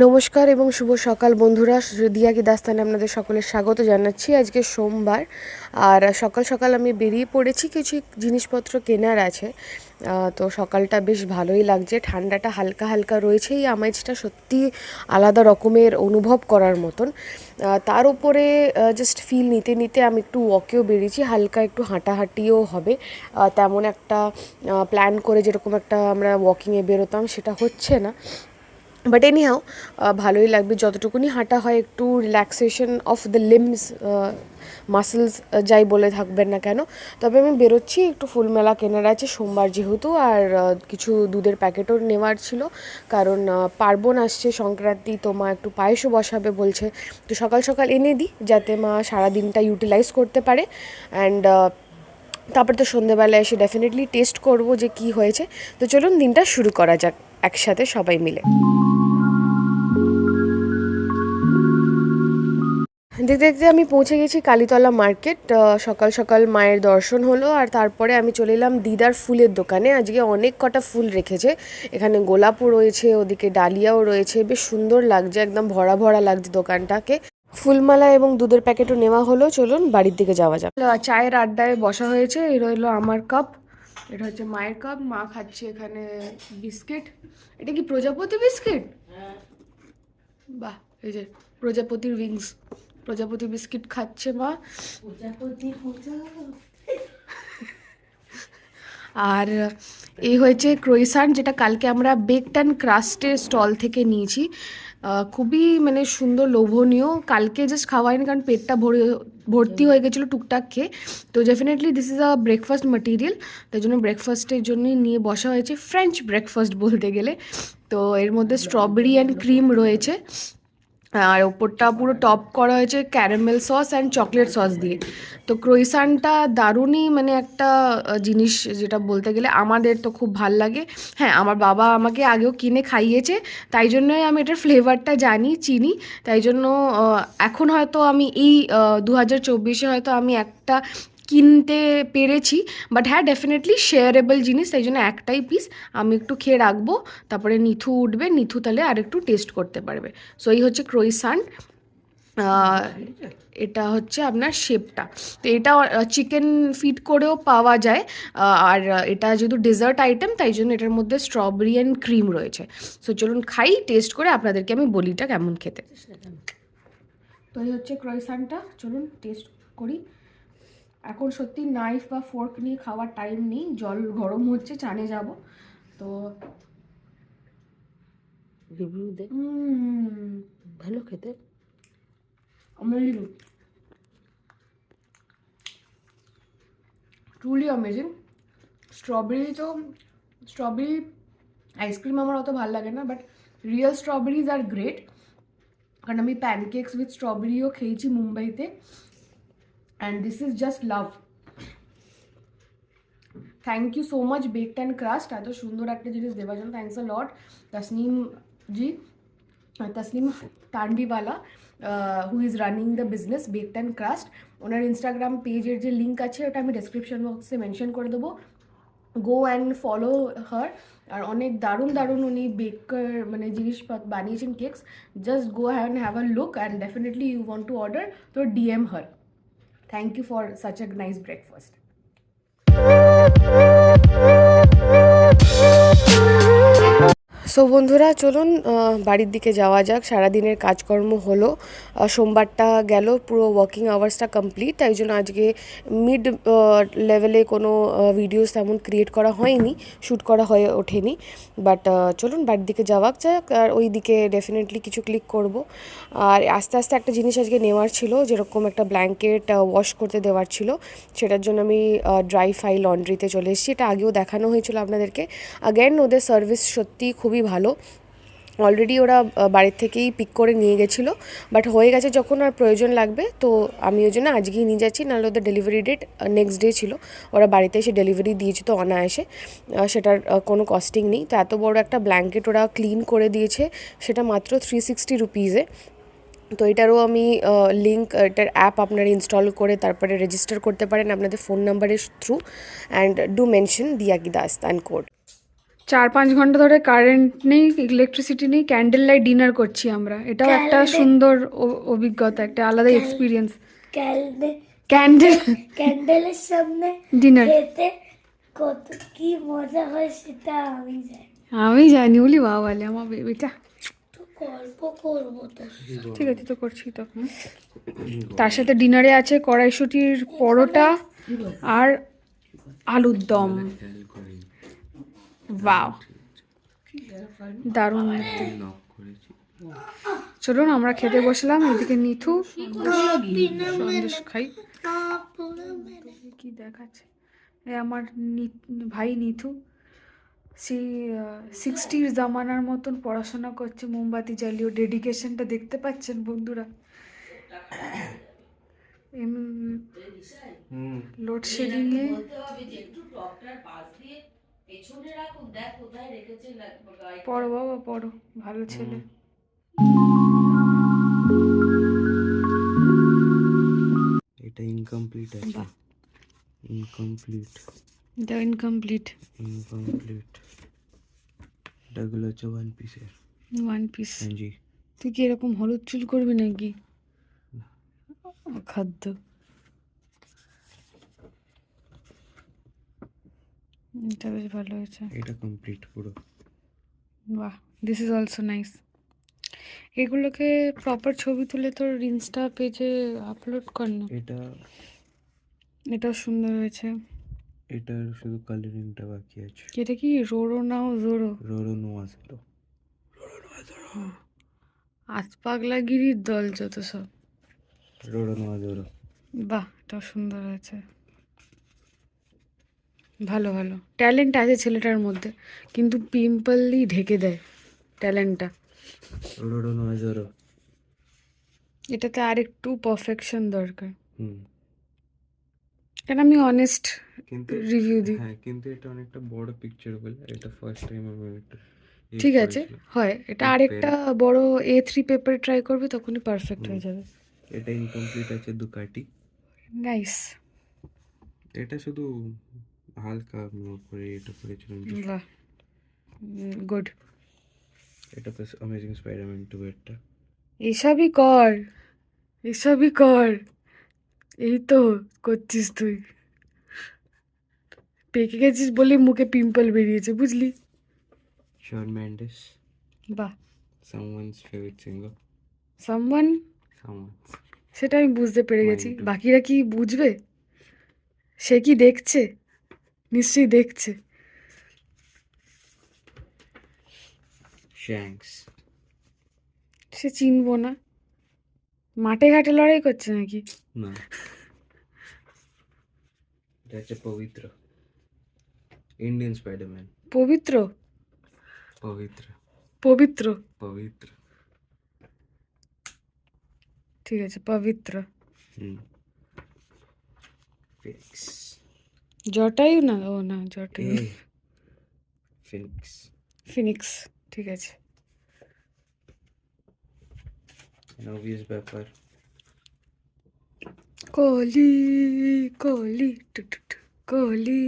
নমস্কার এবং শুভ সকাল বন্ধুরা, দিয়া কি দাস্তানে আপনাদের সকলের স্বাগত জানাচ্ছি। আজকে সোমবার আর সকাল সকাল আমি বেরিয়ে পড়েছি, কিছু জিনিসপত্র কেনার আছে। তো সকালটা বেশ ভালোই লাগছে, ঠান্ডাটা হালকা হালকা রয়েছে, এই আমেজটা সত্যি আলাদা রকমের অনুভব করার মতন। তার উপরে জাস্ট ফিল নিতে নিতে আমি একটু ওয়াকেও বেরিয়েছি, হালকা একটু হাঁটাহাঁটিও হবে। তেমন একটা প্ল্যান করে যেরকম একটা আমরা ওয়াকিংয়ে বেরোতাম সেটা হচ্ছে না, বাট এনিহাও ভালোই লাগবে যতটুকুনি হাঁটা হয়, একটু relaxation of the limbs, muscles যাই বলে থাকবেন না কেন। তবে আমি বেরোচ্ছি, একটু ফুলমেলা কেনার আছে সোমবার যেহেতু, আর কিছু দুধের প্যাকেটও নেওয়ার ছিল, কারণ পার্বণ আসছে সংক্রান্তি, তো মা একটু পায়েসও বসাবে বলছে, তো সকাল সকাল এনে দিই যাতে মা সারাদিনটা ইউটিলাইজ করতে পারে। অ্যান্ড তারপর তো সন্ধেবেলা এসে ডেফিনেটলি টেস্ট করব যে কি হয়েছে। তো চলুন দিনটা শুরু করা যাক একসাথে সবাই মিলে। দেখতে দেখতে আমি পৌঁছে গেছি কালীতলা মার্কেট। সকাল সকাল মায়ের দর্শন হলো, আর তারপরে আমি চলে এলাম দিদার ফুলের দোকানে। আজকে অনেক কটা ফুল রেখেছে, এখানে গোলাপও রয়েছে, ওদিকে ডালিয়াও রয়েছে, বেশ সুন্দর লাগছে, একদম ভরা ভরা লাগছে দোকানটাকে। ফুলমালা এবং দুধের প্যাকেটও নেওয়া হলো, চলুন বাড়ির দিকে যাওয়া যাক। চায়ের আড্ডায় বসা হয়েছে, এই রইলো আমার কাপ, এটা হচ্ছে মায়ের কাপ, মা খাচ্ছে এখানে বিস্কিট। এটা কি প্রজাপতি বিস্কিট? বাহ, এই যে প্রজাপতির উইংস, প্রজাপতি বিস্কিট খাচ্ছে মা। আর এই হয়েছে ক্রোইসান, যেটা কালকে আমরা বেকড অ্যান্ড ক্রাস্টের স্টল থেকে নিয়েছি। খুবই মানে সুন্দর, লোভনীয়। কালকে জাস্ট খাওয়াইনি কারণ পেটটা ভর্তি হয়ে গেছিলো টুকটাক খেয়ে। তো definitely this is a breakfast material, তাই জন্য ব্রেকফাস্টের জন্যই নিয়ে বসা হয়েছে, ফ্রেঞ্চ ব্রেকফাস্ট বলতে গেলে। তো এর মধ্যে স্ট্রবেরি অ্যান্ড ক্রিম রয়েছে, আর ওপরটা পুরো টপ করা হয়েছে caramel sauce and chocolate sauce দিয়ে। তো ক্রোইসানটা দারুণই মানে একটা জিনিস, যেটা বলতে গেলে আমাদের তো খুব ভাল লাগে। হ্যাঁ, আমার বাবা আমাকে আগেও কিনে খাইয়েছে, তাই জন্যই আমি এটার ফ্লেভারটা জানি, চিনি। তাই জন্য এখন হয়তো আমি এই 2024-এ হয়তো আমি একটা কিনতে পেরেছি, বাট হ্যাঁ ডেফিনেটলি শেয়ারেবল জিনিস, তাই জন্য একটাই পিস আমি একটু খেয়ে রাখবো, তারপরে নিথু উঠবে, নিথু তাহলে আর একটু টেস্ট করতে পারবে। সো এই হচ্ছে ক্রোইসান, এটা হচ্ছে আপনার শেপটা। তো এটা চিকেন ফিট করেও পাওয়া যায়, আর এটা যেহেতু ডেজার্ট আইটেম তাই জন্য এটার মধ্যে স্ট্রবেরি অ্যান্ড ক্রিম রয়েছে। সো চলুন খাই, টেস্ট করে আপনাদেরকে আমি বলিটা কেমন খেতে। তো এই হচ্ছে ক্রোইসানটা, চলুন টেস্ট করি। এখন সত্যি নাইফ বা ফোর্ক নিয়ে খাওয়ার টাইম নেই, জল গরম হচ্ছে, চানে যাব তো। রিভিউ দে, ভালো খেতে, amazing, truly amazing. Strawberry ice cream আমার অত ভালো লাগে না, but real strawberries are great, কারণ আমি প্যানকেকস উইথ স্ট্রবেরিও খেয়েছি মুম্বাইতে, and this is just love. Thank you so much baked and crust, এত সুন্দর একটা জিনিস দেওয়ার জন্য thanks a lot Tasneem ji, Tasneem Tandiwala, who is running the business baked and crust. ওনার ইনস্টাগ্রাম পেজের যে লিঙ্ক আছে ওটা আমি ডেসক্রিপশন বক্সে মেনশন করে দেবো, গো অ্যান্ড ফলো হার। আর অনেক দারুণ দারুণ উনি বেকার মানে জিনিস বানিয়েছেন, cakes. Just go and have a look and definitely you want to order, তো DM her. Thank you for such a nice breakfast. So বন্ধুরা চলুন বাড়ির দিকে যাওয়া যাক। সারাদিনের কাজকর্ম হলো, সোমবারটা গেল, পুরো ওয়ার্কিং আওয়ার্সটা কমপ্লিট, তাই জন্য আজকে মিড লেভেলে কোনো ভিডিওস তেমন ক্রিয়েট করা হয়নি, শ্যুট করা হয়ে ওঠেনি। বাট চলুন বাড়ির দিকে যাওয়া যাক, আর ওই দিকে ডেফিনেটলি কিছু ক্লিক করব। আর আস্তে আস্তে একটা জিনিস আজকে নেওয়ার ছিল, যেরকম একটা ব্ল্যাঙ্কেট ওয়াশ করতে দেওয়ার ছিল, সেটার জন্য আমি ড্রাই ফাই লন্ড্রিতে চলে এসেছি। এটা আগেও দেখানো হয়েছিল আপনাদেরকে। আগেন ওদের সার্ভিস সত্যি খুবই ভালো, অলরেডি ওরা বাড়ির থেকেই পিক করে নিয়ে গেছিলো, বাট হয়ে গেছে যখন আর প্রয়োজন লাগবে, তো আমি ওই জন্য আজকেই নিয়ে যাচ্ছি, নাহলে ওদের ডেলিভারি ডেট নেক্সট ডে ছিল, ওরা বাড়িতে এসে ডেলিভারি দিয়েছে তো অনায়াসে, সেটার কোনো কস্টিং নেই। তো এত বড় একটা ব্ল্যাঙ্কেট ওরা ক্লিন করে দিয়েছে, সেটা মাত্র 360 রুপিসে। তো এটারও আমি লিঙ্ক, এটার অ্যাপ আপনারা ইনস্টল করে তারপরে রেজিস্টার করতে পারেন আপনাদের ফোন নাম্বারের থ্রু, অ্যান্ড ডু মেনশন দিয়া কি দাস্তান কোড। 4-5 ঘন্টা ধরে কারেন্ট নেই, ইলেকট্রিসিটি নেই, ক্যান্ডেল লাইট ডিনার করছি আমরা। এটাও একটা সুন্দর অভিজ্ঞতা, একটা আলাদা এক্সপিরিয়েন্স। ক্যান্ডেল ক্যান্ডেলের সামনে ডিনার খেতে কত কি মজা হয় সেটা আমি জানি। আমি জানি, বলি বাবা বলে আমার বেবিটা। তো গল্প করবো তো। ঠিক আছে, তো করছি তো। তার সাথে ডিনারে আছে কড়াইশুটির পরোটা আর আলুর দম। বাও, দারুণ দেখতে। চলুন আমরা খেতে বসলাম। এদিকে নিথু সন্দেশ খাই। কি দেখাচ্ছে এই আমার ভাই নিথু, সেই 60s জামানার মতন পড়াশোনা করছে, মোমবাতি জ্বালিয়ে। ডেডিকেশনটা দেখতে পাচ্ছেন বন্ধুরা? লোডশেডিং এ পড়ো বাবা পড়ো, ভালো ছেলে। এটা ইনকমপ্লিট আছে। বাহ, ইনকমপ্লিট এটা ইনকমপ্লিট। ইনকমপ্লিট এটাগুলো হচ্ছে ওয়ান পিসের। One piece. হ্যাঁ জি। তুই কি এরকম হলুদ চুল করবি নাকি? খাদ্য। এটা বেশ ভালো হয়েছে। এটা কমপ্লিট পুরো। বাহ, দিস ইজ অলসো নাইস। এগুলোকে প্রপার ছবি তুলে তোর ইনস্টা পেজে আপলোড কর না। এটাও সুন্দর হয়েছে। এটার শুধু কালারিংটা বাকি আছে। এটা কি রোরো নাও জোরো? রোরো নোয়া জোরো। আজ পাগলাগিরির দল যত সব। রোরো নোয়া জোরো। বাহ, এটাও সুন্দর হয়েছে। ভালো ভালো, ট্যালেন্ট আছে ছেলেটার মধ্যে, কিন্তু পিম্পলই ঢেকে দেয় ট্যালেন্টটা। রোরো নোয়া জোরো। এটাতে আর একটু পারফেকশন দরকার, হুম। কেন আমি অনেস্ট কিন্তু রিভিউ দিই। হ্যাঁ, কিন্তু এটা অনেকটা বড় পিকচার বলে এটা ফার্স্ট টাইম আমি একটা ঠিক আছে, হয় এটা আরেকটা বড় A3 পেপার ট্রাই করবে, তখনই পারফেক্ট হয়ে যাবে। এটা ইনকমপ্লিট আছে দুকাটি। নাইস। এটা শুধু হালকা করে এটা করেছিলাম। বাহ, গুড। এটা তো অ্যামেজিং স্পাইডারম্যান 2 এরটা। এসবই কর, এসবই কর। এই তো করছিস তুই। পেকে গেছিস বলে মুখে পিম্পল বেরিয়েছে, বুঝলি? শন মেন্ডেস। বাহ, someone's favourite singer. Someone, someone's. সেটা আমি বুঝতে পেরে গেছি। Mine too. বাকিরা কি বুঝবে? সে কি দেখছে? নিশ্চয়ই দেখছে। শ্যাঙ্কস। সে চিনবো না। মাঠে ঘাটে লড়াই করছে নাকি? না, এটা হচ্ছে পবিত্র, ইন্ডিয়ান স্পাইডারম্যান। পবিত্র, পবিত্র পবিত্র, পবিত্র। ঠিক আছে, পবিত্র। ফিনিক্স। জটায়ু না? ও না, জটায়ু। ফিনিক্স। ফিনিক্স, ঠিক আছে। অবভিয়াস ব্যাপার। কোহলি, কোহলি, টুক টুক টুক, কোহলি,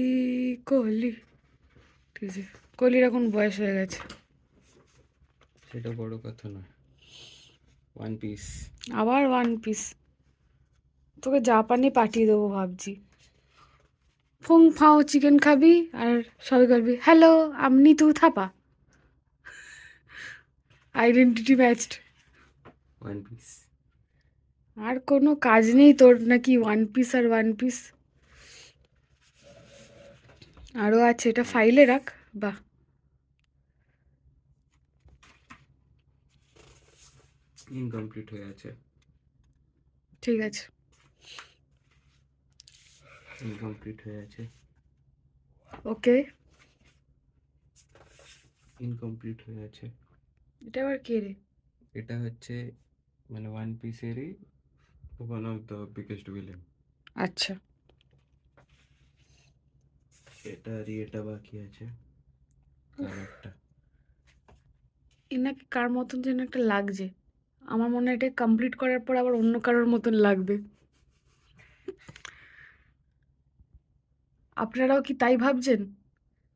কোহলি। ঠিক আছে, কোহলির এখন বয়স হয়ে গেছে। সেটা বড় কথা নয়। One piece. আবার ওয়ান পিস। তোকে জাপানে পাঠিয়ে দেবো ভাবছি। ফুং ফাও চিকেন খাবি আর সবাই করবি হ্যালো আমনি তু Thapa. Identity matched. One piece. আর কোনো কাজ নেই তোর নাকি? ওয়ান পিস আর ওয়ান পিস। আরও আছে, এটা ফাইলে রাখ। বাহ, ইনকমপ্লিট হয়ে আছে। ঠিক আছে। ইনকমপ্লিট হয়ে আছে। ওকে, ইনকমপ্লিট হয়ে আছে। এটা আবার কে রে? এটা হচ্ছে মানে ওয়ান পিসেরই one of the biggest villain. আচ্ছা, এটা আর এটা বাকি আছে। কালারটা এনাকে কার মতন যেন একটা লাগছে। আমার মনে হয় এটা কমপ্লিট করার পর আবার অন্য কারোর মতন লাগবে। আপনারাও কি তাই ভাবছেন?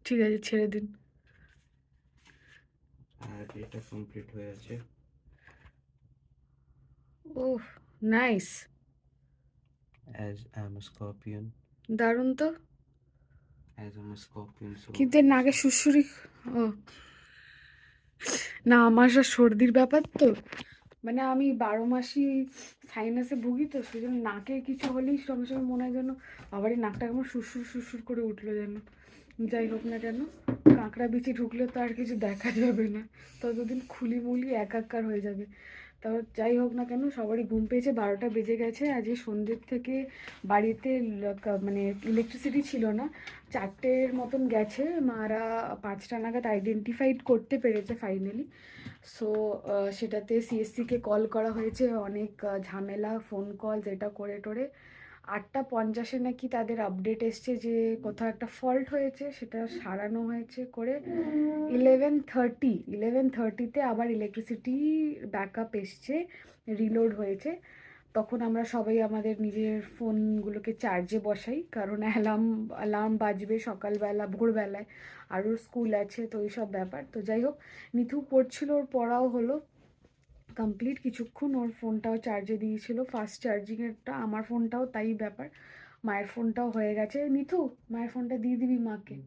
ঠিক আছে, ছেড়ে দিন। এটা কমপ্লিট হয়ে আছে। ওহ, nice, As I'm a scorpion, দারুণ তো। as I'm a scorpion, so কিন্তু এর নাকে সুড়সুড়ি, ও না, আমার সর্দির ব্যাপার তো, মানে আমি 12 মাসই সাইনাসে ভুগি, তো সেই জন্য নাকে কিছু হলেই সঙ্গে সঙ্গে মনে হয় যেন আবার এই নাকটা কেমন সুরসুর সুরসুর করে উঠলো যেন। যাই হোক না কেন, কাঁকড়া বিচি ঢুকলে তো আর কিছু দেখা যাবে না, ততদিন খুলি মুলি একাকার হয়ে যাবে। তারপর যাই হোক না কেন, সবারই ঘুম পেয়েছে, 12টা বেজে গেছে। আজকে সন্ধ্যের থেকে বাড়িতে মানে ইলেকট্রিসিটি ছিল না, 4টের মতন গেছে, মারা 5টা নাগাদ আইডেন্টিফাইড করতে পেরেছে ফাইনালি। সো সেটাতে সিএসসিকে কল করা হয়েছে, অনেক ঝামেলা, ফোন কল যেটা করে টোরে 8টা 50-এ নাকি তাদের আপডেট এসছে যে কোথাও একটা ফল্ট হয়েছে, সেটা সারানো হয়েছে করে 11:30তে আবার ইলেকট্রিসিটি ব্যাকআপ এসছে, রিলোড হয়েছে। তখন আমরা সবাই আমাদের নিজের ফোনগুলোকে চার্জে বসাই, কারণ অ্যালার্ম বাজবে সকালবেলা ভোরবেলায়, আরও স্কুল আছে, তো এইসব ব্যাপার। তো যাই হোক, নিথু পড়ছিল, ওর পড়াও হলো কমপ্লিট কিছুক্ষণ, ওর ফোনটাও চার্জে দিয়েছিল, ফাস্ট চার্জিংয়েরটা। আমার ফোনটাও তাই ব্যাপার, মায়ের ফোনটাও হয়ে গেছে। নিথু, মায়ের ফোনটা দিয়ে দিবি মাকে,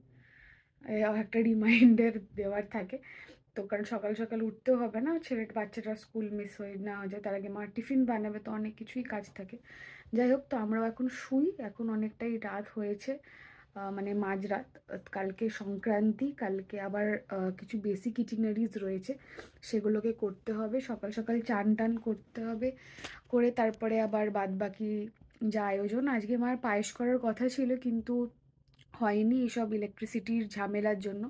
একটা রিমাইন্ডার দেওয়ার থাকে তো, কারণ সকাল সকাল উঠতেও হবে না, বাচ্চাটা স্কুল মিস হয়ে না যায়, তার আগে মা টিফিন বানাবে, তো অনেক কিছুই কাজ থাকে। যাই হোক, তো আমরাও এখন শুই, এখন অনেকটাই রাত হয়েছে, মানে মাঝরাত। কালকে সংক্রান্তি, কালকে আবার কিছু বেসিক ইটিনারিজ রয়েছে, সেগুলোকে করতে হবে, সকাল সকাল চান টান করতে হবে, করে তারপরে আবার বাদ বাকি যা আয়োজন। আজকে মার পায়েস করার কথা ছিল, কিন্তু হয়নি এসব ইলেকট্রিসিটির ঝামেলার জন্য।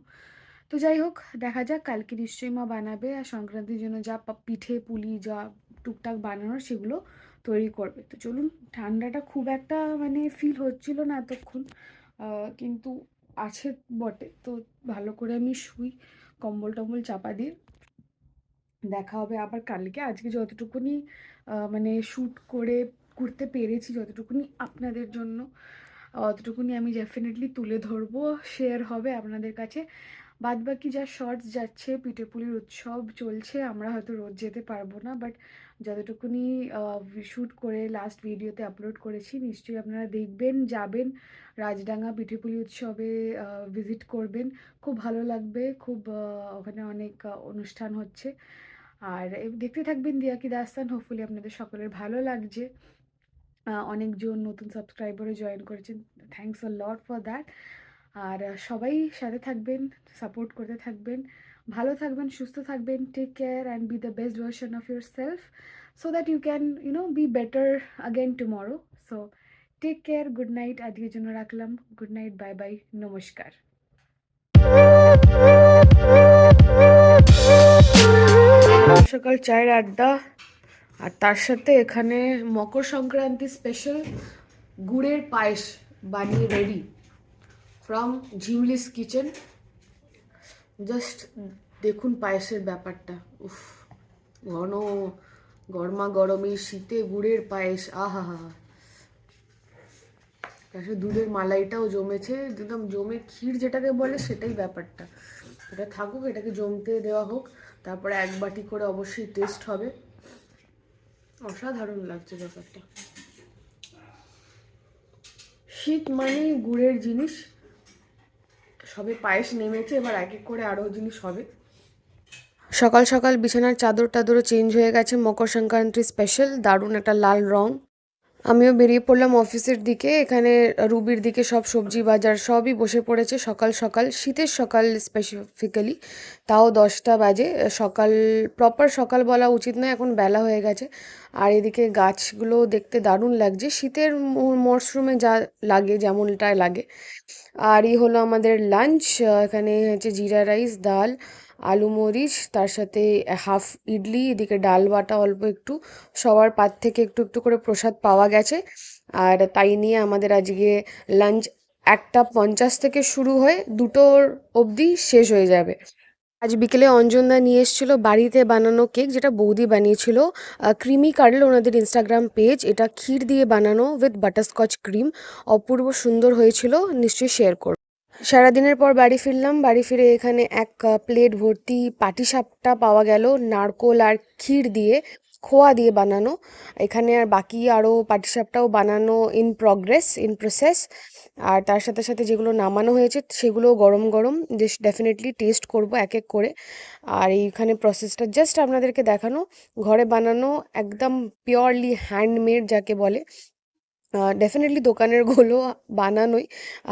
তো যাই হোক, দেখা যাক, কালকে নিশ্চয়ই মা বানাবে, আর সংক্রান্তির জন্য যা পিঠে পুলি যা টুকটাক বানানোর সেগুলো তৈরি করবে। তো চলুন, ঠান্ডাটা খুব একটা মানে ফিল হচ্ছিল না এতক্ষণ, কিন্তু আছে বটে, তো ভালো করে আমি শুই কম্বল টম্বল চাপা দিয়ে। দেখা হবে আবার কালকে। আজকে যতটুকুনি মানে শ্যুট করতে পেরেছি, যতটুকুনি আপনাদের জন্য, অতটুকুনি আমি ডেফিনেটলি তুলে ধরবো, শেয়ার হবে আপনাদের কাছে। বাদ বাকি যা শর্টস যাচ্ছে, পিঠেপুলির উৎসব চলছে, আমরা হয়তো রোজ যেতে পারবো না, বাট যতটুকুনি শ্যুট করে লাস্ট ভিডিওতে আপলোড করেছি, নিশ্চয়ই আপনারা দেখবেন, যাবেন, রাজডাঙ্গা পিঠেপুলি উৎসবে ভিজিট করবেন, খুব ভালো লাগবে, খুব ওখানে অনেক অনুষ্ঠান হচ্ছে। আর দেখতে থাকবেন দিয়া কি দাস্তান, হোপফুলি আপনাদের সকলের ভালো লাগছে। অনেকজন নতুন সাবস্ক্রাইবারও জয়েন করেছেন, thanks a lot for that. আর সবাই সাথে থাকবেন, সাপোর্ট করতে থাকবেন, ভালো থাকবেন, সুস্থ থাকবেন, take care and be the best version of yourself, so that you can be better again tomorrow. So take care, good night, আজকের জন্য রাখলাম, গুড নাইট, বাই বাই, নমস্কার। সকাল চায়ের আড্ডা, আর তার সাথে এখানে মকর সংক্রান্তি স্পেশাল গুড়ের পায়েস বানিয়ে রেডি ফ্রম ঝিমলিস কিচেন। জাস্ট দেখুন পায়েসের ব্যাপারটা, উফ, ঘন গরমা গরমে শীতে গুড়ের পায়েস, আহা হা। তারপরে দুধের মালাইটাও জমেছে, একদম জমে ক্ষীর যেটাকে বলে সেটাই ব্যাপারটা। এটা থাকুক, এটাকে জমতে দেওয়া হোক, তারপরে এক বাটি করে অবশ্যই টেস্ট হবে। অসাধারণ লাগছে ব্যাপারটা। শীত মানেই গুড়ের জিনিস, সবে পায়েস নেমেছে, এবার এক এক করে আরও জিনিস হবে। সকাল সকাল বিছানার চাদর টাদরও চেঞ্জ হয়ে গেছে, মকর সংক্রান্তি স্পেশাল, দারুণ একটা লাল রং। আমিও বেরিয়ে পড়লাম অফিসের দিকে। এখানে রুবির দিকে সব সবজি বাজার সবই বসে পড়েছে সকাল সকাল, শীতের সকাল স্পেসিফিক্যালি, তাও 10টা বাজে। সকাল প্রপার সকাল বলা উচিত নয়, এখন বেলা হয়ে গেছে। আর এদিকে গাছগুলো দেখতে দারুণ লাগছে, শীতের মরশুমে যা লাগে যেমনটাই লাগে। আর এই হলো আমাদের লাঞ্চ, এখানে হচ্ছে জিরা রাইস, ডাল, আলু মরিচ, তার সাথে হাফ ইডলি, এদিকে ডাল বাটা অল্প একটু, সবার পাত থেকে একটু একটু করে প্রসাদ পাওয়া গেছে। আর তাই নিয়ে আমাদের আজকে লাঞ্চ 1টা 50 থেকে শুরু হয়ে 2টোর অবধি শেষ হয়ে যাবে। আজ বিকেলে অঞ্জনদা নিয়ে এসেছিলো বাড়িতে বানানো কেক, যেটা বৌদি বানিয়েছিল, ক্রিমি কার্ডল ওনাদের ইনস্টাগ্রাম পেজ, এটা ক্ষীর দিয়ে বানানো উইথ বাটারস্কচ ক্রিম, অপূর্ব সুন্দর হয়েছিল, নিশ্চয়ই শেয়ার করব। সারাদিনের পর বাড়ি ফিরলাম। বাড়ি ফিরে এখানে এক প্লেট ভর্তি পাটিসাপটা পাওয়া গেল, নারকোল আর ক্ষীর দিয়ে, খোয়া দিয়ে বানানো। এখানে আর বাকি আরও পাটিসাপটাও বানানো ইন প্রগ্রেস, ইন প্রসেস। আর তার সাথে সাথে যেগুলো নামানো হয়েছে সেগুলো গরম গরম, ডেফিনেটলি টেস্ট করব এক এক করে। আর এইখানে প্রসেসটা জাস্ট আপনাদেরকে দেখানো, ঘরে বানানো, একদম পিওরলি হ্যান্ডমেড যাকে বলে। ডেফিনেটলি দোকানেরগুলো বানানোই,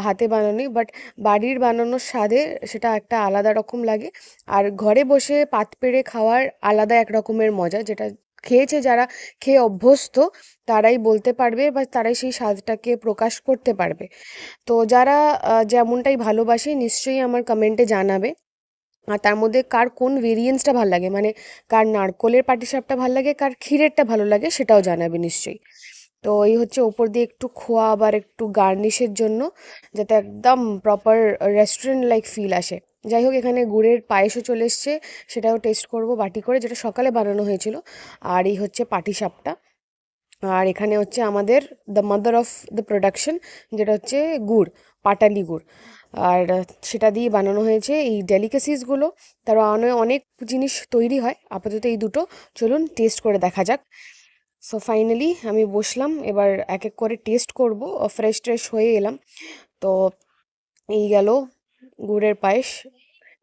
হাতে বানানোই, বাট বাড়ির বানানোর স্বাদে সেটা একটা আলাদা রকম লাগে। আর ঘরে বসে পাত পেড়ে খাওয়ার আলাদা এক রকমের মজা, যেটা খেয়েছে যারা, খেয়ে অভ্যস্ত, তারাই বলতে পারবে বা তারাই সেই স্বাদটাকে প্রকাশ করতে পারবে। তো যারা যেমনটাই ভালোবাসে নিশ্চয়ই আমার কমেন্টে জানাবে। আর তার মধ্যে কার কোন ভেরিয়েন্সটা ভালো লাগে, মানে কার নারকোলের পাটিসাপটা ভালো লাগে, কার ক্ষীরেরটা ভালো লাগে, সেটাও জানাবে নিশ্চয়ই। তো এই হচ্ছে ওপর দিয়ে একটু খোয়া আবার একটু গার্নিশের জন্য, যাতে একদম প্রপার রেস্টুরেন্ট লাইক ফিল আসে। যাই হোক, এখানে গুড়ের পায়েসও চলে এসছে, সেটাও টেস্ট করব বাটি করে, যেটা সকালে বানানো হয়েছিল। আর এই হচ্ছে পাটিসাপটা। আর এখানে হচ্ছে আমাদের the mother of the production, যেটা হচ্ছে গুড়, পাটালি গুড়। আর সেটা দিয়ে বানানো হয়েছে এই ডেলিকেসিসগুলো। তারও অনেক জিনিস তৈরি হয়, আপাতত এই দুটো। চলুন টেস্ট করে দেখা যাক। সো ফাইনালি আমি বসলাম, এবার এক এক করে টেস্ট করব। ফ্রেশ ট্রেশ হয়ে এলাম। তো এই গেল গুড়ের পায়েস।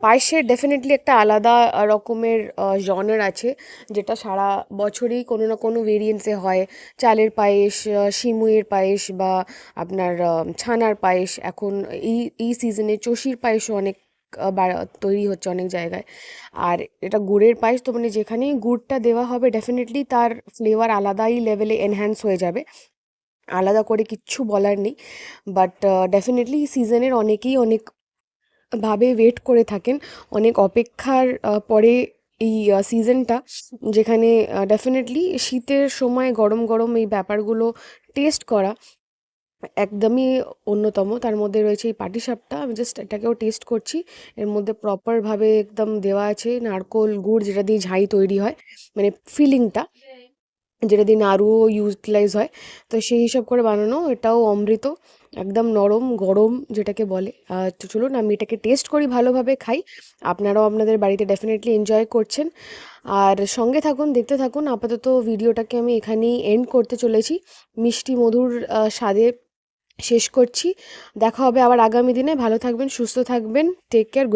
পায়েসের ডেফিনেটলি একটা আলাদা রকমের জনার আছে, যেটা সারা বছরই কোনো না কোনো ভেরিয়েন্সে হয়। চালের পায়েস, সিমুইয়ের পায়েস, বা আপনার ছানার পায়েস। এখন এই এই সিজনে চষির পায়েসও অনেক তৈরি হচ্ছে অনেক জায়গায়। আর এটা গুড়ের পায়েস, তো মানে যেখানেই গুড়টা দেওয়া হবে ডেফিনেটলি তার ফ্লেভার আলাদাই লেভেলে এনহ্যান্স হয়ে যাবে। আলাদা করে কিচ্ছু বলার নেই। বাট ডেফিনেটলি সিজনের অনেকেই অনেক ভাবে ওয়েট করে থাকেন, অনেক অপেক্ষার পরে এই সিজনটা, যেখানে ডেফিনেটলি শীতের সময় গরম গরম এই ব্যাপারগুলো টেস্ট করা একদমই অন্যতম। তার মধ্যে রয়েছে এই পাটিসাপটা, আমি জাস্ট এটাকেও টেস্ট করছি। এর মধ্যে প্রপারভাবে একদম দেওয়া আছে নারকোল গুড়, যেটা দিয়ে ঝাই তৈরি হয়, মানে ফিলিংটা যেটা দিয়ে নাড়ুও ইউটিলাইজ হয়। তো সেই হিসাব করে বানানো, এটাও অমৃত, একদম নরম গরম যেটাকে বলে। তো চলুন আমি এটাকে টেস্ট করি, ভালোভাবে খাই। আপনারাও আপনাদের বাড়িতে ডেফিনেটলি এনজয় করছেন। আর সঙ্গে থাকুন, দেখতে থাকুন। আপাতত ভিডিওটাকে আমি এখানেই এন্ড করতে চলেছি, মিষ্টি মধুর স্বাদে শেষ করছি। দেখা হবে আবার আগামী দিনে। ভালো থাকবেন, সুস্থ থাকবেন, টেক কেয়ার।